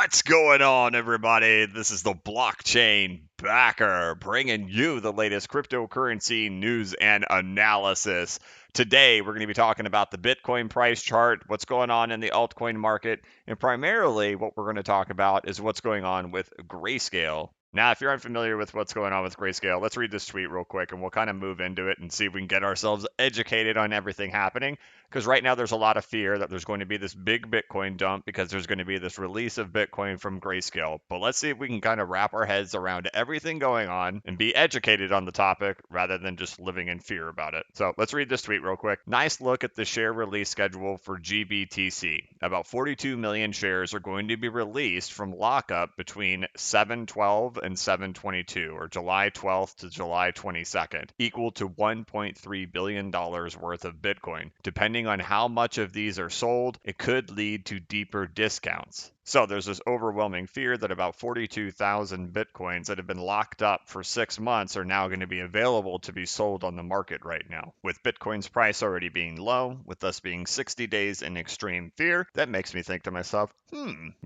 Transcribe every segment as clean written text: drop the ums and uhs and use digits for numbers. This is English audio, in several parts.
What's going on, everybody? This is the blockchain backer bringing you the latest cryptocurrency news and analysis. Today, we're going to be talking about the Bitcoin price chart, what's going on in the altcoin market, and primarily what we're going to talk about is what's going on with Grayscale. Now, if you're unfamiliar with what's going on with Grayscale, let's read this tweet real quick and we'll kind of move into it and see if we can get ourselves educated on everything happening. Because right now there's a lot of fear that there's going to be this big Bitcoin dump because there's going to be this release of Bitcoin from Grayscale. But let's see if we can kind of wrap our heads around everything going on and be educated on the topic rather than just living in fear about it. So let's read this tweet real quick. Nice look at the share release schedule for GBTC. About 42 million shares are going to be released from lockup between 7/12 and 7/22, or July 12th to July 22nd, equal to $1.3 billion worth of Bitcoin. Depending on how much of these are sold, it could lead to deeper discounts. So there's this overwhelming fear that about 42,000 Bitcoins that have been locked up for 6 months are now going to be available to be sold on the market right now. With Bitcoin's price already being low, with us being 60 days in extreme fear, that makes me think to myself,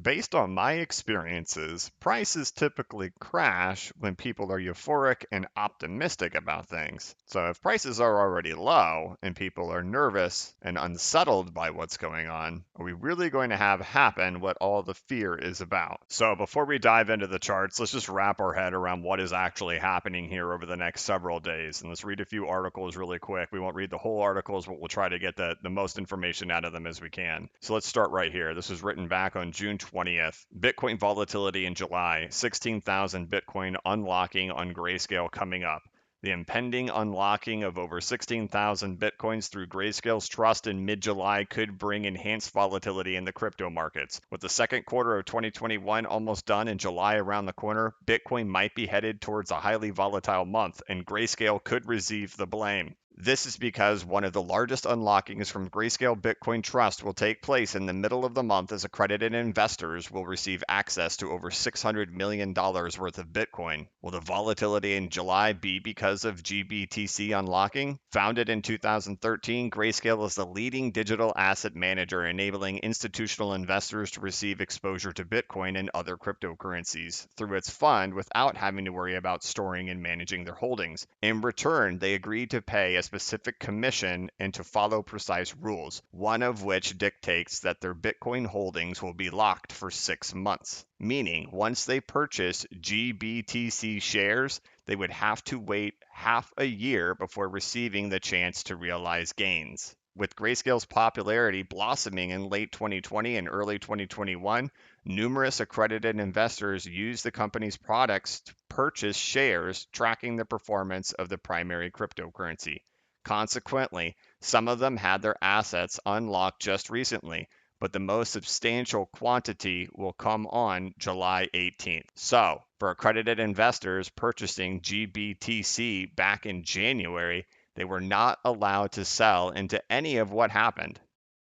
based on my experiences, prices typically crash when people are euphoric and optimistic about things. So if prices are already low and people are nervous and unsettled by what's going on, are we really going to have happen what all the fear is about? So before we dive into the charts, let's just wrap our head around what is actually happening here over the next several days. And let's read a few articles really quick. We won't read the whole articles, but we'll try to get the most information out of them as we can. So let's start right here. This was written back on June 20th. Bitcoin volatility in July, 16,000 Bitcoin unlocking on Grayscale coming up. The impending unlocking of over 16,000 Bitcoins through Grayscale's trust in mid-July could bring enhanced volatility in the crypto markets. With the second quarter of 2021 almost done and July around the corner, Bitcoin might be headed towards a highly volatile month, and Grayscale could receive the blame. This is because one of the largest unlockings from Grayscale Bitcoin Trust will take place in the middle of the month as accredited investors will receive access to over $600 million worth of Bitcoin. Will the volatility in July be because of GBTC unlocking? Founded in 2013, Grayscale is the leading digital asset manager enabling institutional investors to receive exposure to Bitcoin and other cryptocurrencies through its fund without having to worry about storing and managing their holdings. In return, they agreed to pay a specific commission and to follow precise rules, one of which dictates that their Bitcoin holdings will be locked for 6 months. Meaning, once they purchase GBTC shares, they would have to wait half a year before receiving the chance to realize gains. With Grayscale's popularity blossoming in late 2020 and early 2021, numerous accredited investors used the company's products to purchase shares tracking the performance of the primary cryptocurrency. Consequently, some of them had their assets unlocked just recently, but the most substantial quantity will come on July 18th. So, for accredited investors purchasing GBTC back in January, they were not allowed to sell into any of what happened.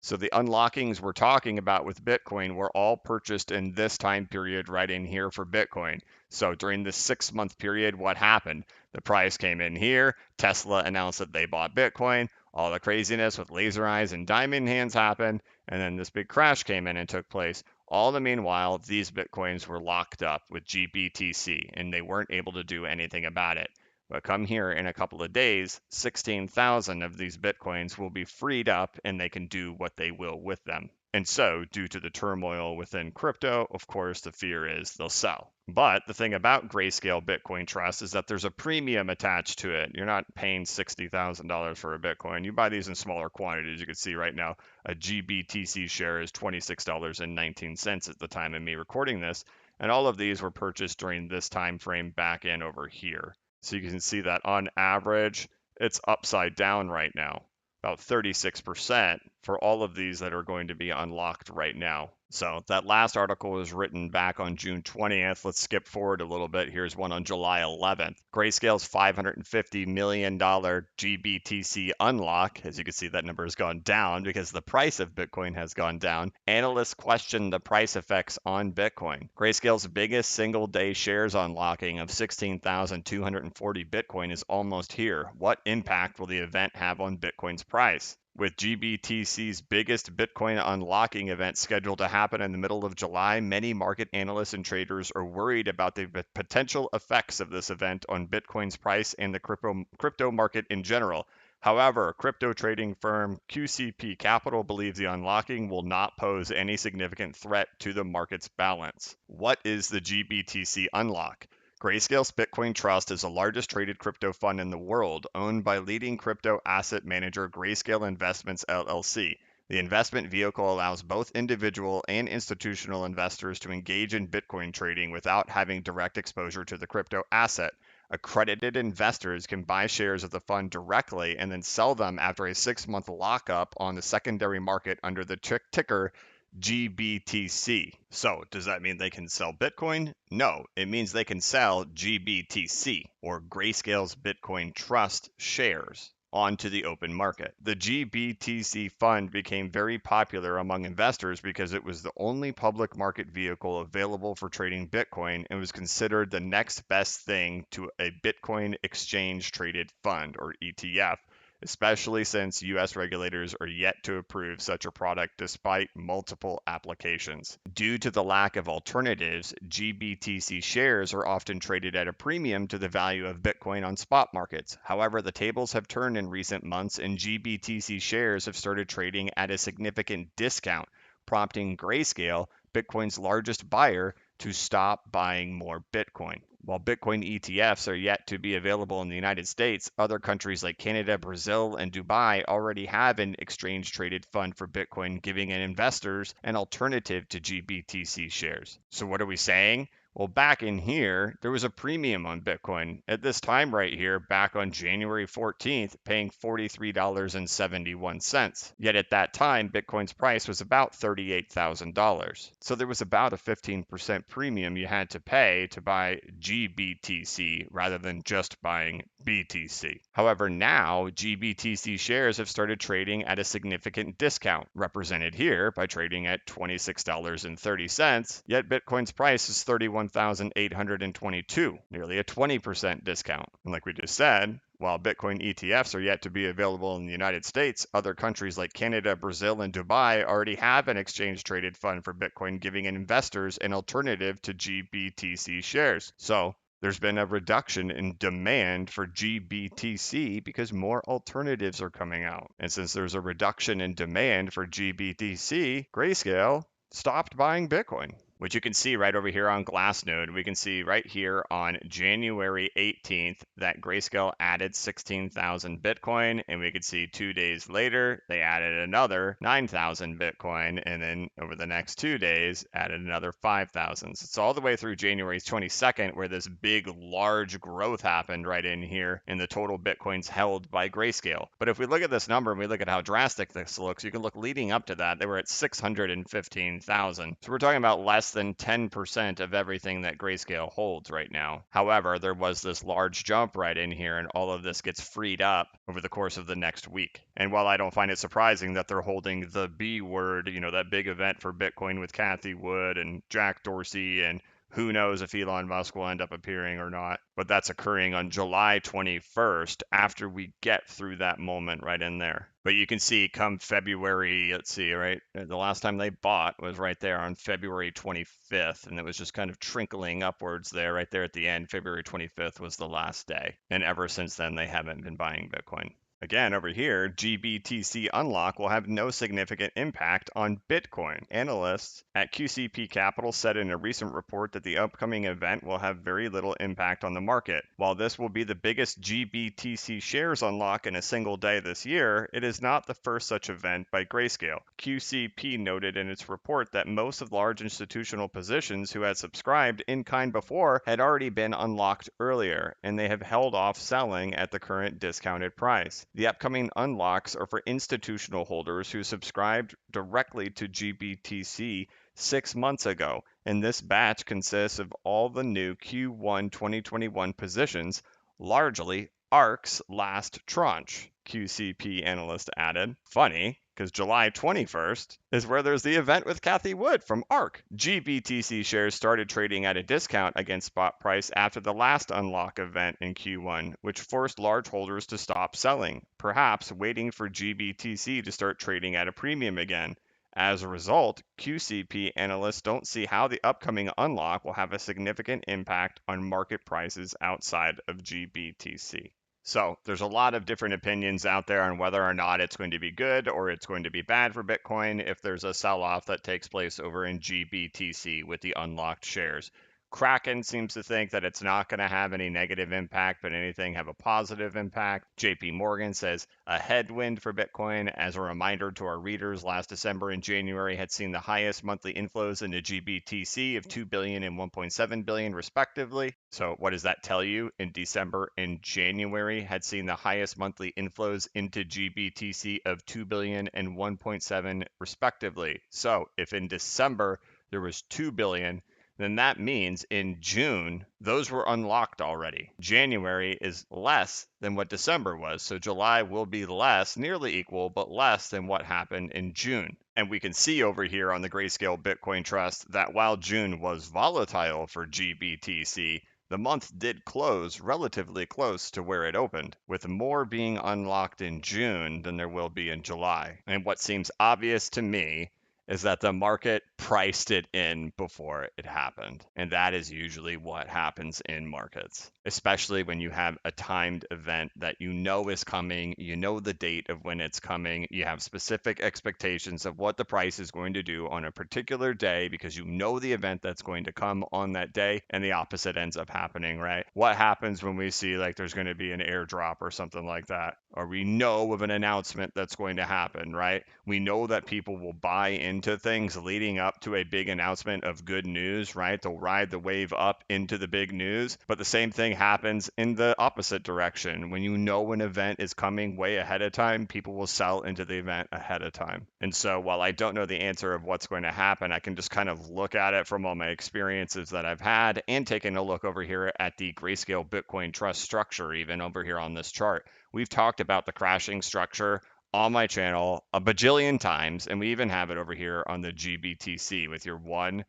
So the unlockings we're talking about with Bitcoin were all purchased in this time period right in here for Bitcoin. So during this 6-month period, what happened? The price came in here. Tesla announced that they bought Bitcoin. All the craziness with laser eyes and diamond hands happened. And then this big crash came in and took place. All the meanwhile, these Bitcoins were locked up with GBTC and they weren't able to do anything about it. But come here in a couple of days, 16,000 of these Bitcoins will be freed up and they can do what they will with them. And so, due to the turmoil within crypto, of course, the fear is they'll sell. But the thing about Grayscale Bitcoin Trust is that there's a premium attached to it. You're not paying $60,000 for a Bitcoin. You buy these in smaller quantities. You can see right now a GBTC share is $26.19 at the time of me recording this. And all of these were purchased during this time frame back in over here. So you can see that on average, it's upside down right now, about 36% for all of these that are going to be unlocked right now. So that last article was written back on June 20th. Let's skip forward a little bit. Here's one on July 11th. Grayscale's $550 million GBTC unlock. As you can see, that number has gone down because the price of Bitcoin has gone down. Analysts question the price effects on Bitcoin. Grayscale's biggest single day shares unlocking of 16,240 Bitcoin is almost here. What impact will the event have on Bitcoin's price? With GBTC's biggest Bitcoin unlocking event scheduled to happen in the middle of July, many market analysts and traders are worried about the potential effects of this event on Bitcoin's price and the crypto market in general. However, crypto trading firm QCP Capital believes the unlocking will not pose any significant threat to the market's balance. What is the GBTC unlock? Grayscale's Bitcoin Trust is the largest traded crypto fund in the world, owned by leading crypto asset manager Grayscale Investments LLC. The investment vehicle allows both individual and institutional investors to engage in Bitcoin trading without having direct exposure to the crypto asset. Accredited investors can buy shares of the fund directly and then sell them after a 6-month lockup on the secondary market under the ticker GBTC. So, does that mean they can sell Bitcoin? No, it means they can sell GBTC, or Grayscale's Bitcoin Trust shares, onto the open market. The GBTC fund became very popular among investors because it was the only public market vehicle available for trading Bitcoin and was considered the next best thing to a Bitcoin exchange traded fund, or ETF, especially since U.S. regulators are yet to approve such a product despite multiple applications. Due to the lack of alternatives, GBTC shares are often traded at a premium to the value of Bitcoin on spot markets. However, the tables have turned in recent months and GBTC shares have started trading at a significant discount, prompting Grayscale, Bitcoin's largest buyer, to stop buying more Bitcoin. While Bitcoin ETFs are yet to be available in the United States, other countries like Canada, Brazil, and Dubai already have an exchange-traded fund for Bitcoin, giving investors an alternative to GBTC shares. So what are we saying? Well, back in here, there was a premium on Bitcoin. At this time right here, back on January 14th, paying $43.71. Yet at that time, Bitcoin's price was about $38,000. So there was about a 15% premium you had to pay to buy GBTC rather than just buying BTC. However, now GBTC shares have started trading at a significant discount, represented here by trading at $26.30, yet Bitcoin's price is $31,822, nearly a 20% discount. And like we just said, while Bitcoin ETFs are yet to be available in the United States, other countries like Canada, Brazil, and Dubai already have an exchange-traded fund for Bitcoin, giving investors an alternative to GBTC shares. So, there's been a reduction in demand for GBTC because more alternatives are coming out. And since there's a reduction in demand for GBTC, Grayscale stopped buying Bitcoin, which you can see right over here on Glassnode. We can see right here on January 18th that Grayscale added 16,000 Bitcoin, and we could see 2 days later they added another 9,000 Bitcoin, and then over the next 2 days added another 5,000. So it's all the way through January 22nd where this big, large growth happened right in here in the total Bitcoins held by Grayscale. But if we look at this number and we look at how drastic this looks, you can look leading up to that, they were at 615,000. So we're talking about less than 10% of everything that Grayscale holds right now. However, there was this large jump right in here, and all of this gets freed up over the course of the next week. And while I don't find it surprising that they're holding the B word, that big event for Bitcoin with Cathie Wood and Jack Dorsey, and who knows if Elon Musk will end up appearing or not, but that's occurring on July 21st after we get through that moment right in there. But you can see come February, let's see, right? The last time they bought was right there on February 25th, and it was just kind of trickling upwards there, right there at the end. February 25th was the last day. And ever since then, they haven't been buying Bitcoin. Again, over here, GBTC unlock will have no significant impact on Bitcoin. Analysts at QCP Capital said in a recent report that the upcoming event will have very little impact on the market. While this will be the biggest GBTC shares unlock in a single day this year, it is not the first such event by Grayscale. QCP noted in its report that most of the large institutional positions who had subscribed in kind before had already been unlocked earlier, and they have held off selling at the current discounted price. The upcoming unlocks are for institutional holders who subscribed directly to GBTC 6 months ago, and this batch consists of all the new Q1 2021 positions, largely ARK's last tranche, QCP analyst added. Funny, because July 21st is where there's the event with Cathie Wood from ARK. GBTC shares started trading at a discount against spot price after the last unlock event in Q1, which forced large holders to stop selling, perhaps waiting for GBTC to start trading at a premium again. As a result, QCP analysts don't see how the upcoming unlock will have a significant impact on market prices outside of GBTC. So there's a lot of different opinions out there on whether or not it's going to be good or it's going to be bad for Bitcoin if there's a sell-off that takes place over in GBTC with the unlocked shares. Kraken seems to think that it's not going to have any negative impact, but anything have a positive impact. JP Morgan says a headwind for Bitcoin. As a reminder to our readers, last December and January had seen the highest monthly inflows into GBTC of 2 billion and 1.7 billion respectively. So what does that tell you? In December and January had seen the highest monthly inflows into GBTC of 2 billion and 1.7 respectively. So if in December there was 2 billion, then that means in June, those were unlocked already. January is less than what December was, so July will be less, nearly equal, but less than what happened in June. And we can see over here on the Grayscale Bitcoin Trust that while June was volatile for GBTC, the month did close relatively close to where it opened, with more being unlocked in June than there will be in July. And what seems obvious to me is that the market priced it in before it happened. And that is usually what happens in markets, especially when you have a timed event that you know is coming, you know the date of when it's coming, you have specific expectations of what the price is going to do on a particular day because you know the event that's going to come on that day, and the opposite ends up happening, right? What happens when we see like there's going to be an airdrop or something like that, or we know of an announcement that's going to happen, right? We know that people will buy into things leading up to a big announcement of good news, right? They'll ride the wave up into the big news. But the same thing happens in the opposite direction. When you know an event is coming way ahead of time, people will sell into the event ahead of time. And so while I don't know the answer of what's going to happen, I can just kind of look at it from all my experiences that I've had and taking a look over here at the Grayscale Bitcoin Trust structure, even over here on this chart. We've talked about the crashing structure on my channel a bajillion times, and we even have it over here on the GBTC with your 1,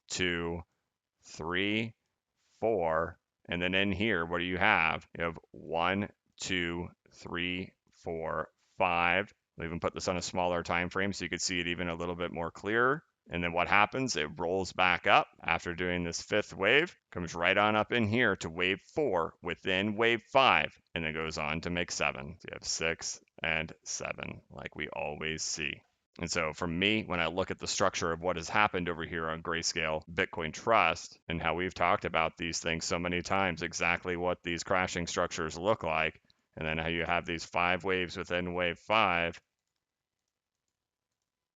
2, 3, 4, and then in here, what do you have? You have 1, 2, 3, 4, 5. We'll even put this on a smaller time frame so you could see it even a little bit more clear. And then what happens? It rolls back up after doing this fifth wave, comes right on up in here to wave 4 within wave 5, and then goes on to make 7. So you have 6 and 7 like we always see. And so for me, when I look at the structure of what has happened over here on Grayscale Bitcoin Trust and how we've talked about these things so many times, exactly what these crashing structures look like, and then how you have these 5 waves within wave 5,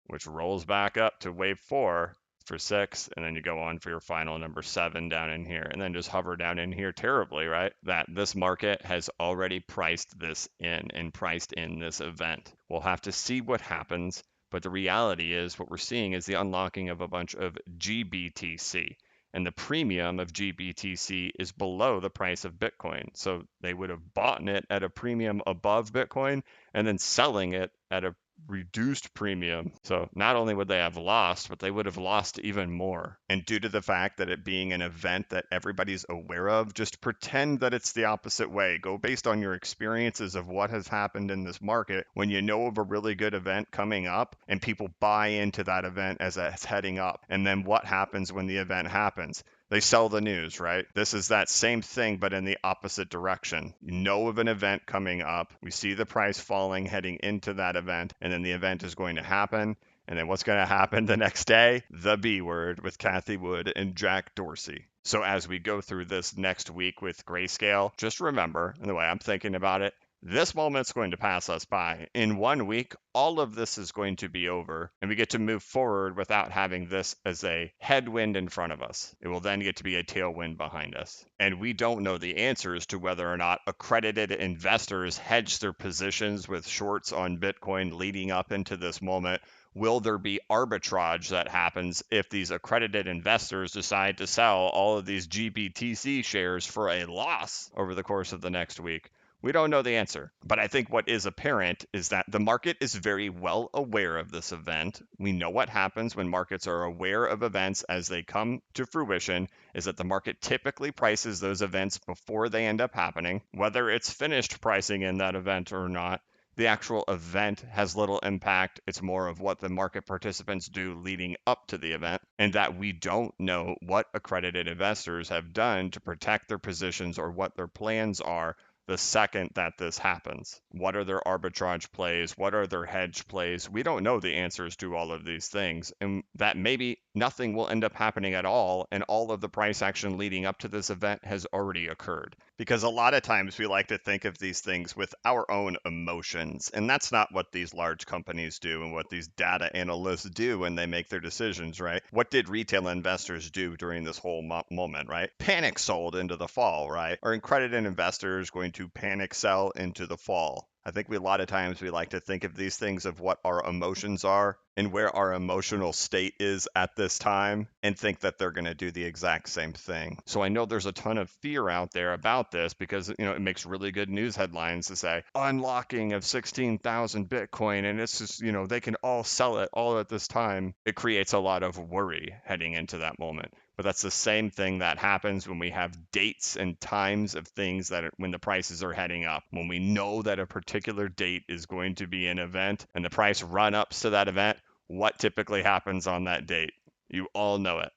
which rolls back up to wave 4 for 6, and then you go on for your final number 7 down in here, and then just hover down in here terribly, right? That this market has already priced this in and priced in this event. We'll have to see what happens, but the reality is what we're seeing is the unlocking of a bunch of GBTC. And the premium of GBTC is below the price of Bitcoin. So they would have bought it at a premium above Bitcoin and then selling it at a reduced premium. So not only would they have lost, but they would have lost even more. And due to the fact that it being an event that everybody's aware of, just pretend that it's the opposite way. Go based on your experiences of what has happened in this market when you know of a really good event coming up and people buy into that event as it's heading up. And then what happens when the event happens? They sell the news, right? This is that same thing, but in the opposite direction. You know of an event coming up. We see the price falling heading into that event, and then the event is going to happen. And then what's going to happen the next day? The B word with Cathie Wood and Jack Dorsey. So as we go through this next week with Grayscale, just remember, and the way I'm thinking about it, this moment's going to pass us by. In 1 week, all of this is going to be over, and we get to move forward without having this as a headwind in front of us. It will then get to be a tailwind behind us. And we don't know the answers to whether or not accredited investors hedge their positions with shorts on Bitcoin leading up into this moment. Will there be arbitrage that happens if these accredited investors decide to sell all of these GBTC shares for a loss over the course of the next week? We don't know the answer. But I think what is apparent is that the market is very well aware of this event. We know what happens when markets are aware of events as they come to fruition, is that the market typically prices those events before they end up happening. Whether it's finished pricing in that event or not, the actual event has little impact. It's more of what the market participants do leading up to the event, and that we don't know what accredited investors have done to protect their positions or what their plans are the second that this happens. What are their arbitrage plays? What are their hedge plays? We don't know the answers to all of these things, and that maybe nothing will end up happening at all, and all of the price action leading up to this event has already occurred. Because a lot of times we like to think of these things with our own emotions, and that's not what these large companies do and what these data analysts do when they make their decisions, right? What did retail investors do during this whole moment, right? Panic sold into the fall, right? Are accredited investors going to panic sell into the fall? I think a lot of times we like to think of these things of what our emotions are and where our emotional state is at this time and think that they're going to do the exact same thing. So I know there's a ton of fear out there about this because, it makes really good news headlines to say unlocking of 16,000 Bitcoin and it's just, they can all sell it all at this time. It creates a lot of worry heading into that moment. But that's the same thing that happens when we have dates and times of things that when the prices are heading up. When we know that a particular date is going to be an event and the price run ups to that event, what typically happens on that date? You all know it.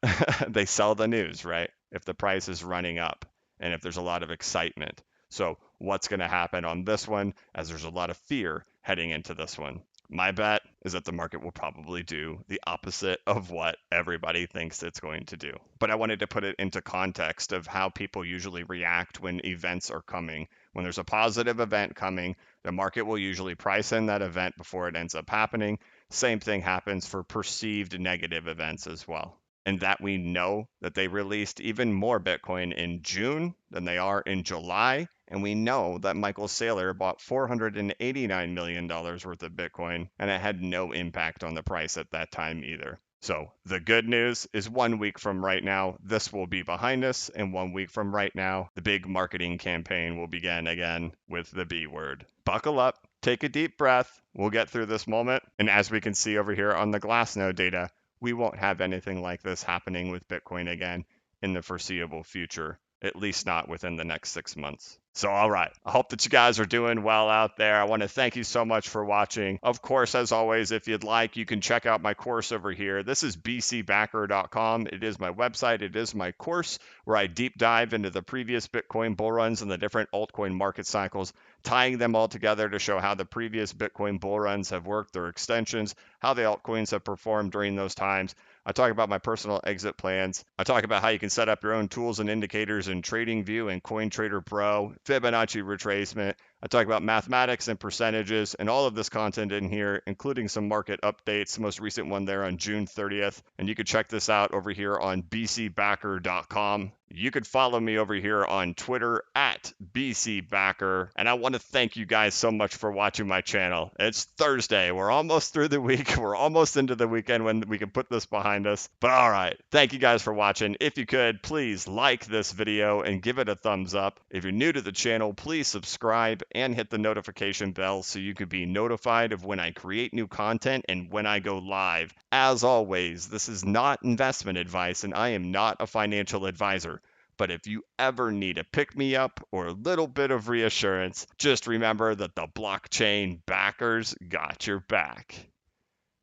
They sell the news, right? If the price is running up and if there's a lot of excitement. So what's going to happen on this one as there's a lot of fear heading into this one? My bet is that the market will probably do the opposite of what everybody thinks it's going to do. But I wanted to put it into context of how people usually react when events are coming. When there's a positive event coming, the market will usually price in that event before it ends up happening. Same thing happens for perceived negative events as well. And that we know that they released even more Bitcoin in June than they are in July. And we know that Michael Saylor bought $489 million worth of Bitcoin, and it had no impact on the price at that time either. So the good news is 1 week from right now, this will be behind us. And 1 week from right now, the big marketing campaign will begin again with the B word. Buckle up, take a deep breath. We'll get through this moment. And as we can see over here on the Glassnode data, we won't have anything like this happening with Bitcoin again in the foreseeable future, at least not within the next 6 months. So, all right. I hope that you guys are doing well out there. I want to thank you so much for watching. Of course, as always, if you'd like, you can check out my course over here. This is bcbacker.com. It is my website. It is my course where I deep dive into the previous Bitcoin bull runs and the different altcoin market cycles, tying them all together to show how the previous Bitcoin bull runs have worked, their extensions, how the altcoins have performed during those times. I talk about my personal exit plans. I talk about how you can set up your own tools and indicators in TradingView and CoinTrader Pro, Fibonacci retracement. I talk about mathematics and percentages and all of this content in here, including some market updates, the most recent one there on June 30th. And you can check this out over here on bcbacker.com. You could follow me over here on Twitter at bcbacker. And I want to thank you guys so much for watching my channel. It's Thursday. We're almost through the week. We're almost into the weekend when we can put this behind us. But all right. Thank you guys for watching. If you could, please like this video and give it a thumbs up. If you're new to the channel, please subscribe and hit the notification bell so you can be notified of when I create new content and when I go live. As always, this is not investment advice and I am not a financial advisor. But if you ever need a pick-me-up or a little bit of reassurance, just remember that the blockchain backers got your back.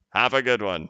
Have a good one.